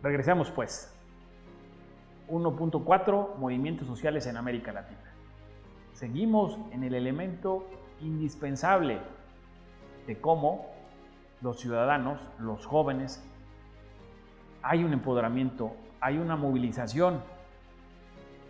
Regresamos pues. 1.4 Movimientos sociales en América Latina. Seguimos en el elemento indispensable de cómo los ciudadanos, los jóvenes, hay un empoderamiento, hay una movilización,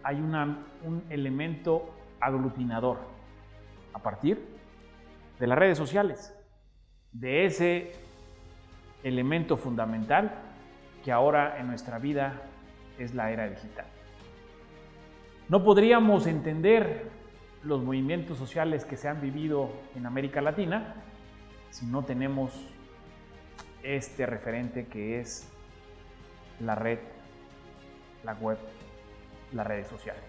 hay un elemento aglutinador a partir de las redes sociales, de ese elemento fundamental que ahora en nuestra vida es la era digital. No podríamos entender los movimientos sociales que se han vivido en América Latina si no tenemos este referente que es la red, la web, las redes sociales.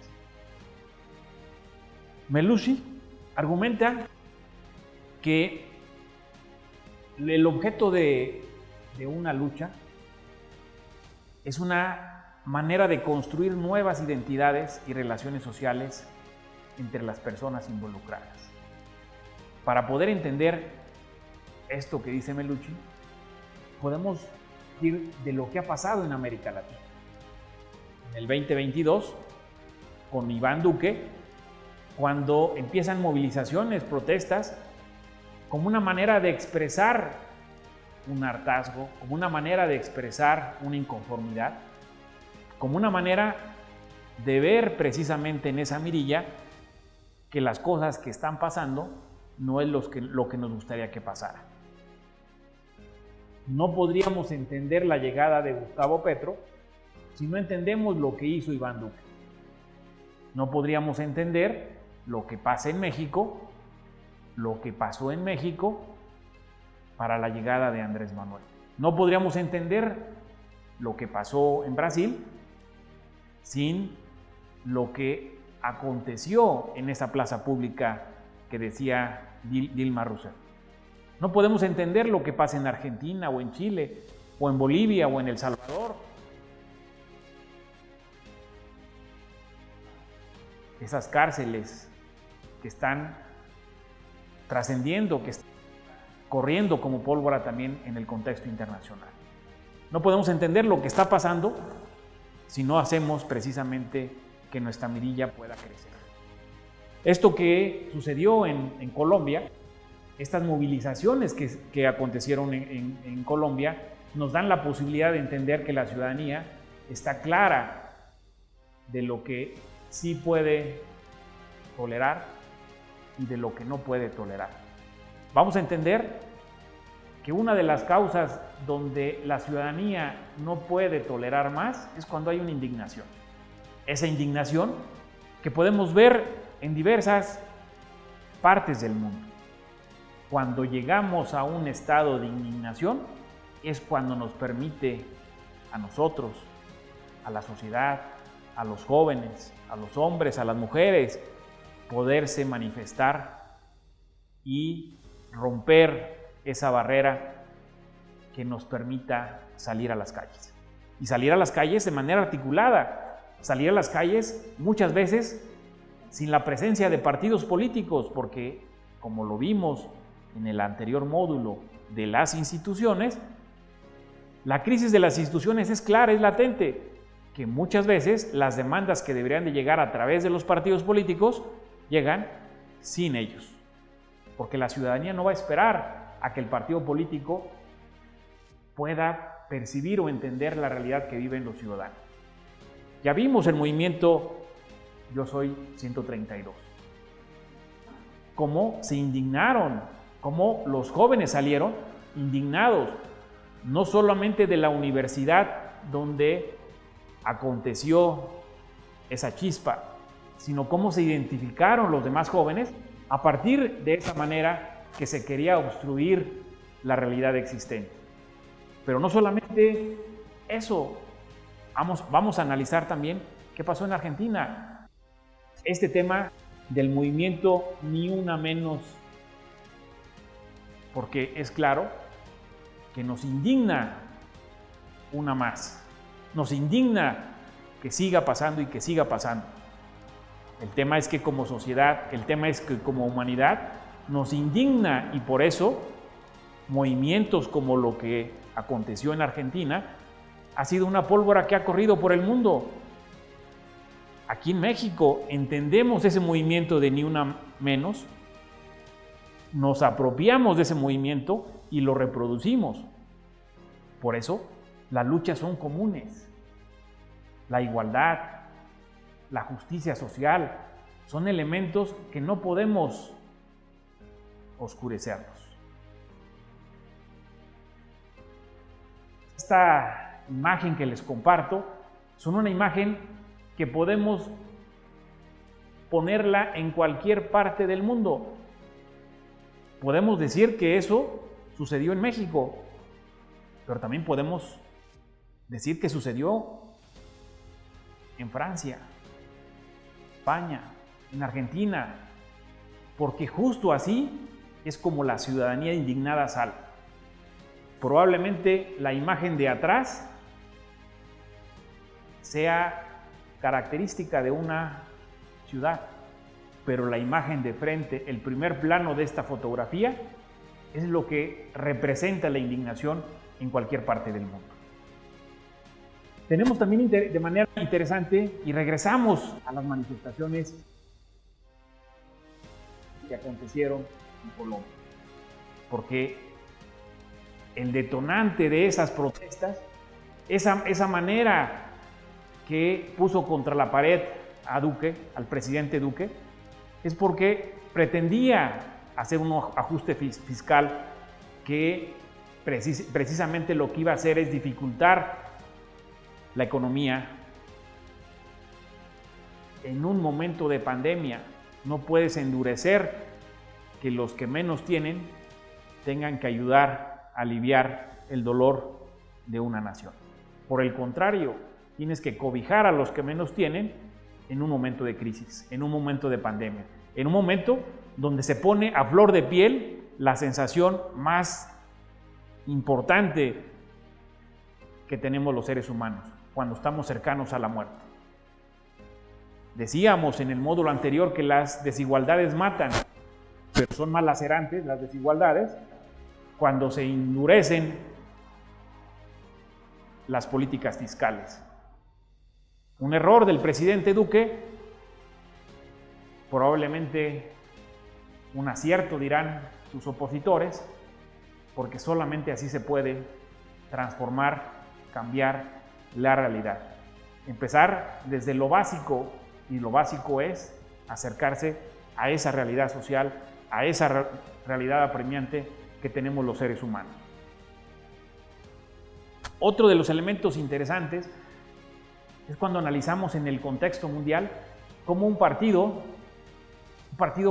Melucci argumenta que el objeto de una lucha es una manera de construir nuevas identidades y relaciones sociales entre las personas involucradas. Para poder entender esto que dice Melucci, podemos ir de lo que ha pasado en América Latina. En el 2022, con Iván Duque, cuando empiezan movilizaciones, protestas, como una manera de expresar un hartazgo, como una manera de expresar una inconformidad, como una manera de ver precisamente en esa mirilla que las cosas que están pasando no es lo que nos gustaría que pasara. No podríamos entender la llegada de Gustavo Petro si no entendemos lo que hizo Iván Duque. No podríamos entender lo que pasa en México, lo que pasó en México para la llegada de Andrés Manuel. No podríamos entender lo que pasó en Brasil sin lo que aconteció en esa plaza pública que decía Dilma Rousseff. No podemos entender lo que pasa en Argentina o en Chile o en Bolivia o en El Salvador. Esas cárceles que están trascendiendo, que están corriendo como pólvora también en el contexto internacional. No podemos entender lo que está pasando si no hacemos precisamente que nuestra mirilla pueda crecer. Esto que sucedió en Colombia, estas movilizaciones que acontecieron en Colombia, nos dan la posibilidad de entender que la ciudadanía está clara de lo que sí puede tolerar y de lo que no puede tolerar. Vamos a entender que una de las causas donde la ciudadanía no puede tolerar más es cuando hay una indignación. Esa indignación que podemos ver en diversas partes del mundo. Cuando llegamos a un estado de indignación es cuando nos permite a nosotros, a la sociedad, a los jóvenes, a los hombres, a las mujeres, poderse manifestar y romper esa barrera que nos permita salir a las calles. Y salir a las calles de manera articulada, salir a las calles muchas veces sin la presencia de partidos políticos, porque como lo vimos en el anterior módulo de las instituciones, la crisis de las instituciones es clara, es latente, que muchas veces las demandas que deberían de llegar a través de los partidos políticos llegan sin ellos, porque la ciudadanía no va a esperar a que el partido político pueda percibir o entender la realidad que viven los ciudadanos. Ya vimos el movimiento Yo Soy 132, cómo se indignaron, cómo los jóvenes salieron indignados, no solamente de la universidad donde aconteció esa chispa, sino cómo se identificaron los demás jóvenes a partir de esa manera que se quería obstruir la realidad existente. Pero no solamente eso, vamos a analizar también qué pasó en Argentina. Este tema del movimiento Ni Una Menos, porque es claro que nos indigna una más, nos indigna que siga pasando y que siga pasando. El tema es que como sociedad, el tema es que como humanidad nos indigna, y por eso movimientos como lo que aconteció en Argentina ha sido una pólvora que ha corrido por el mundo. Aquí en México entendemos ese movimiento de Ni Una Menos, nos apropiamos de ese movimiento y lo reproducimos. Por eso, las luchas son comunes. La igualdad, la justicia social, son elementos que no podemos oscurecerlos. Esta imagen que les comparto son una imagen que podemos ponerla en cualquier parte del mundo. Podemos decir que eso sucedió en México, pero también podemos decir que sucedió en Francia, España, en Argentina, porque justo así es como la ciudadanía indignada sale. Probablemente la imagen de atrás sea característica de una ciudad, pero la imagen de frente, el primer plano de esta fotografía, es lo que representa la indignación en cualquier parte del mundo. Tenemos también de manera interesante, y regresamos a las manifestaciones que acontecieron en Colombia, porque el detonante de esas protestas, esa manera que puso contra la pared a Duque, al presidente Duque, es porque pretendía hacer un ajuste fiscal que precisamente lo que iba a hacer es dificultar la economía. En un momento de pandemia no puedes endurecer que los que menos tienen tengan que ayudar a aliviar el dolor de una nación. Por el contrario, tienes que cobijar a los que menos tienen en un momento de crisis, en un momento de pandemia, en un momento donde se pone a flor de piel la sensación más importante que tenemos los seres humanos, cuando estamos cercanos a la muerte. Decíamos en el módulo anterior que las desigualdades matan, pero son más lacerantes las desigualdades cuando se endurecen las políticas fiscales. Un error del presidente Duque, probablemente un acierto dirán sus opositores, porque solamente así se puede transformar, cambiar la realidad. Empezar desde lo básico, y lo básico es acercarse a esa realidad social, a esa realidad apremiante que tenemos los seres humanos. Otro de los elementos interesantes es cuando analizamos en el contexto mundial cómo un partido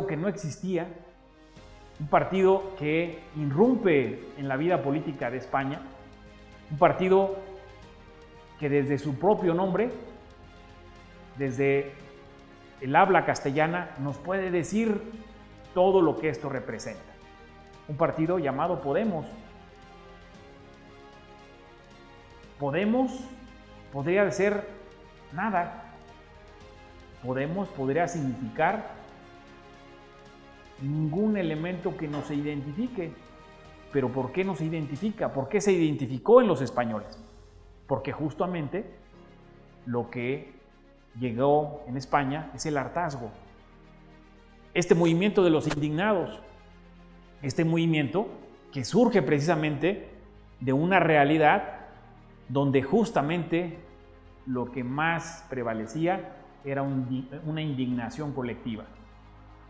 que no existía, un partido que irrumpe en la vida política de España, un partido que desde su propio nombre, desde el habla castellana, nos puede decir todo lo que esto representa. Un partido llamado Podemos. Podemos podría ser nada. Podemos podría significar ningún elemento que nos identifique. Pero ¿por qué nos identifica? ¿Por qué se identificó en los españoles? Porque justamente lo que llegó en España es el hartazgo. Este movimiento de los indignados, este movimiento que surge precisamente de una realidad donde justamente lo que más prevalecía era una indignación colectiva.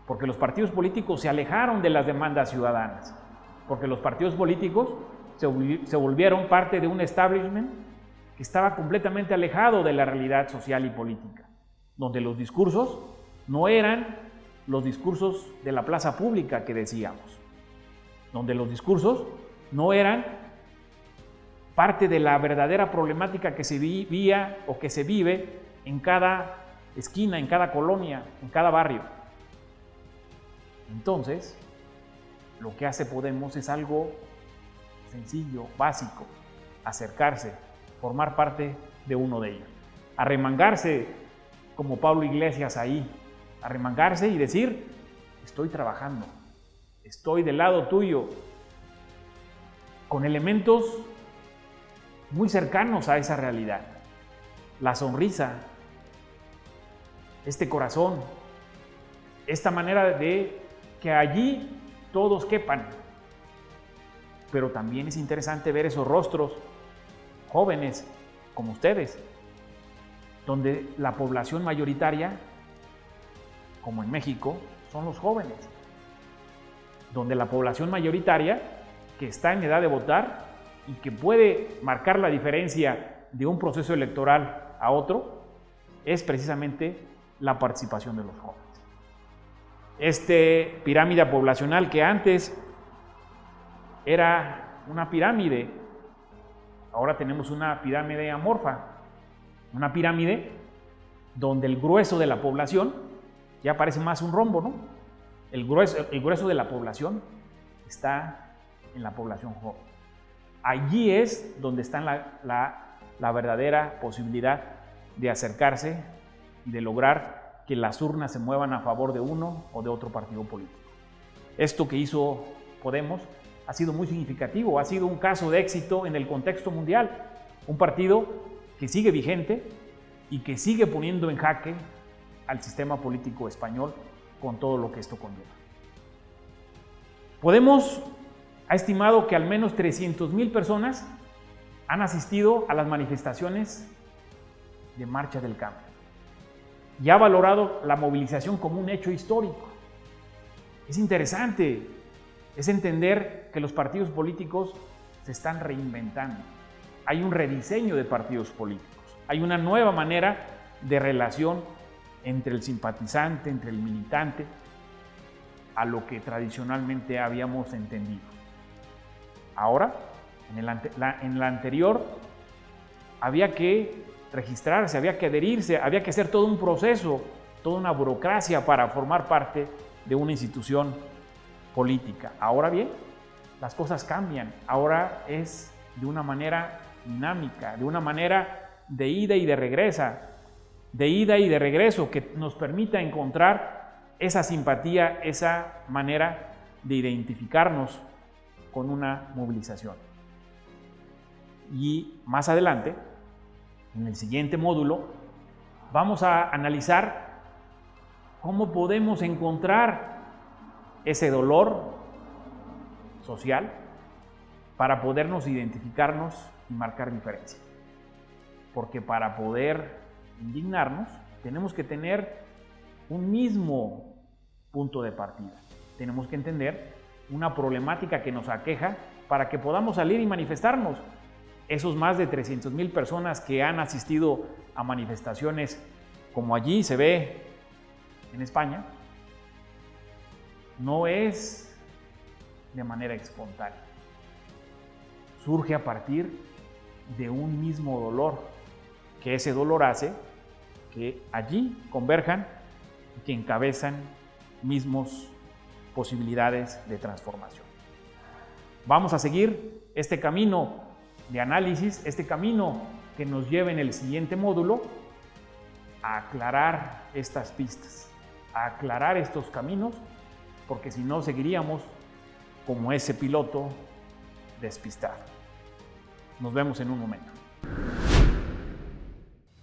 Porque los partidos políticos se alejaron de las demandas ciudadanas. Porque los partidos políticos se volvieron parte de un establishment que estaba completamente alejado de la realidad social y política, donde los discursos no eran los discursos de la plaza pública que decíamos, donde los discursos no eran parte de la verdadera problemática que se vivía o que se vive en cada esquina, en cada colonia, en cada barrio. Entonces, lo que hace Podemos es algo sencillo, básico: acercarse, formar parte de uno de ellos, arremangarse como Pablo Iglesias ahí, arremangarse y decir: estoy trabajando, estoy del lado tuyo, con elementos muy cercanos a esa realidad. La sonrisa, este corazón, esta manera de que allí todos quepan. Pero también es interesante ver esos rostros jóvenes como ustedes, donde la población mayoritaria, como en México, son los jóvenes, donde la población mayoritaria que está en edad de votar y que puede marcar la diferencia de un proceso electoral a otro, es precisamente la participación de los jóvenes. Pirámide poblacional que antes era una pirámide, ahora tenemos una pirámide amorfa, una pirámide donde el grueso de la población ya parece más un rombo, ¿no? El grueso de la población está en la población joven. Allí es donde está la verdadera posibilidad de acercarse y de lograr que las urnas se muevan a favor de uno o de otro partido político. Esto que hizo Podemos ha sido muy significativo, ha sido un caso de éxito en el contexto mundial. Un partido que sigue vigente y que sigue poniendo en jaque al sistema político español con todo lo que esto conlleva. Podemos ha estimado que al menos 300,000 personas han asistido a las manifestaciones de Marcha del Cambio y ha valorado la movilización como un hecho histórico. Es interesante, es entender que los partidos políticos se están reinventando. Hay un rediseño de partidos políticos, hay una nueva manera de relación entre el simpatizante, entre el militante, a lo que tradicionalmente habíamos entendido. Ahora, en la anterior, había que registrarse, había que adherirse, había que hacer todo un proceso, toda una burocracia para formar parte de una institución política. Ahora bien, las cosas cambian. Ahora es de una manera dinámica, de una manera de ida y de regreso, que nos permita encontrar esa simpatía, esa manera de identificarnos con una movilización. Y más adelante, en el siguiente módulo, vamos a analizar cómo podemos encontrar ese dolor social para podernos identificarnos y marcar diferencia. Porque para poder indignarnos, tenemos que tener un mismo punto de partida. Tenemos que entender una problemática que nos aqueja para que podamos salir y manifestarnos. Esos más de 300,000 personas que han asistido a manifestaciones como allí se ve en España, no es de manera espontánea. Surge a partir de un mismo dolor, que ese dolor hace que allí converjan y que encabezan mismos posibilidades de transformación. Vamos a seguir este camino de análisis, este camino que nos lleva en el siguiente módulo a aclarar estas pistas, a aclarar estos caminos, porque si no seguiríamos como ese piloto despistado. Nos vemos en un momento.